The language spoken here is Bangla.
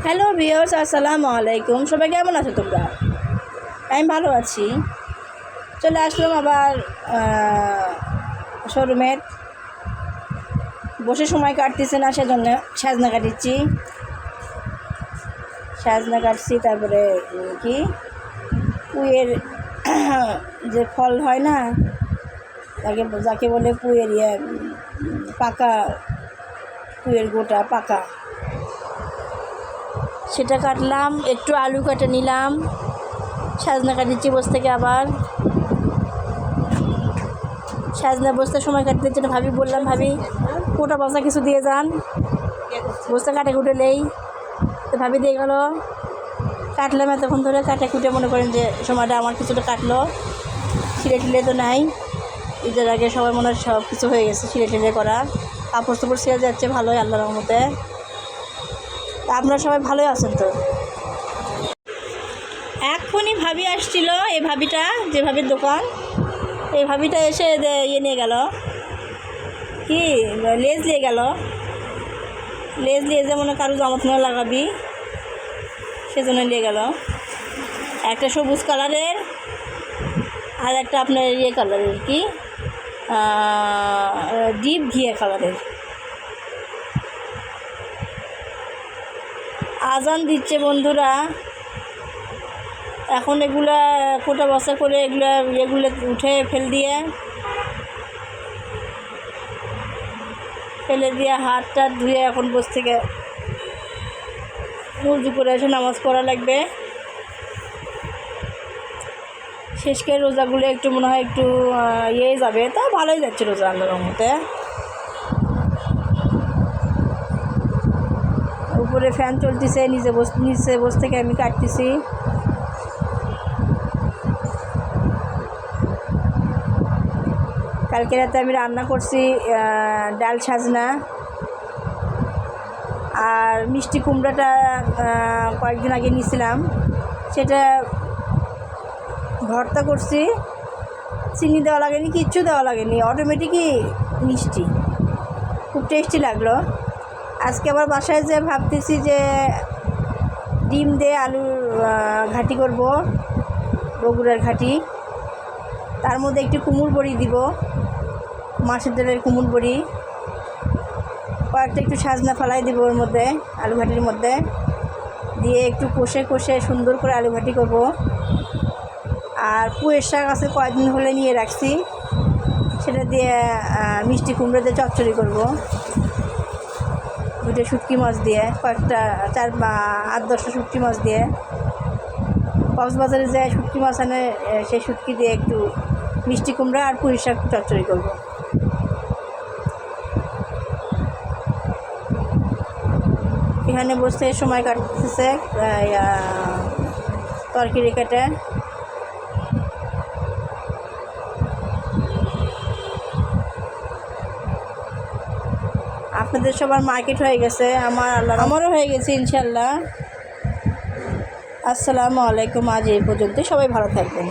হ্যালো ভিউয়ার্স, আসসালামু আলাইকুম। সবাই কেমন আছো তোমরা? আমি ভালো আছি। চলে আসলাম আবার শোরুমে। বসে সময় কাটতেছে না, সেজন্য সাজনা কাটছি। তারপরে কি পুঁয়ের যে ফল হয় না, যাকে বলে পুঁয়ের পাকা পুঁয়ের গোটা পাকা, সেটা কাটলাম। একটু আলু কেটে নিলাম, সাজনা কাটিচ্ছি বসে থেকে। আবার সাজনা বসতে সময় কাটতে জন্য বললাম, ভাবি কোটা বসা কিছু দিয়ে যান, বসতে কাটে কুটে নেই। তো ভাবি দিয়ে গেলো, কাটলাম এতক্ষণ ধরে। কাটে কুটে মনে করেন যে সময়টা আমার কিছুটা কাটলো। ছিঁড়ে তো নাই, ঈদের আগে সবাই মনে হয় সব কিছু হয়ে গেছে ছিঁড়ে করা। কাপড় চোপড় ছিঁড়ে যাচ্ছে, ভালোই আল্লাহর রহমতে। আপনারা সবাই ভালোই আছেন তো? এখনই ভাবি আসছিল, এই ভাবিটা, যে ভাবির দোকান, এই ভাবিটা এসে নিয়ে গেল, কি লেজ নিয়ে গেল। লেজ নিয়ে যেমন কারো জামাত লাগাবি, সেজন্য নিয়ে গেল। একটা সবুজ কালারের আর একটা আপনার কালারের, কি ডিপ ঘিয়া কালারের। আজান দিচ্ছে বন্ধুরা। এখন এগুলা কোটা বসা করে এগুলো উঠে ফেলে দিয়ে হাত টাত ধুয়ে এখন বসে থেকে উজু করে এসে নামাজ পড়া লাগবে। শেষকে রোজাগুলো একটু মনে হয় একটু যাবে, তা ভালোই যাচ্ছে রোজা আল্লাহর মতে। উপরে ফ্যান চলতেছে, নিচে বসে থেকে আমি কাটতেছি। কালকে রাতে আমি রান্না করছি ডাল সাজনা আর মিষ্টি কুমড়াটা কয়েকদিন আগে নিয়েছিলাম, সেটা ভর্তা করছি। চিনি দেওয়া লাগেনি, কিচ্ছু দেওয়া লাগেনি, অটোমেটিকই মিষ্টি, খুব টেস্টি লাগলো। আজকে আবার বাসায় যে ভাবতেছি যে ডিম দিয়ে আলুর ঘাটি করব, বগুড়ার ঘাটি। তার মধ্যে একটু কুমড় বড়ি দিব, মাছের তেলের কুমড় বড়ি, কয়েকটা একটু সাজনা ফালাই দিব ওর মধ্যে, আলু ঘাটির মধ্যে দিয়ে একটু কষে সুন্দর করে আলু ঘাটি করব। আর পুঁয়ের শাক আছে, কয়েকদিন হলে নিয়ে রাখছি, সেটা দিয়ে মিষ্টি কুমড়ো দিয়ে চচ্চড়ি করব। দুটো শুটকি মাছ দিয়ে, কয়েকটা 8-10টা শুটকি মাছ দিয়ে, কক্সবাজারে যায় শুটকি মাছ আনে, সেই শুটকি দিয়ে একটু মিষ্টি কুমড়া আর পুঁই শাক চচ্চড়ি করব। এখানে বসে সময় কাটতেছে তরকারি কেটে। আপনাদের সবার মার্কেট হয়ে গেছে, আমারও হয়ে গেছে ইনশাল্লাহ। আসসালামু আলাইকুম। আজ এই পর্যন্ত, সবাই ভালো থাকবেন।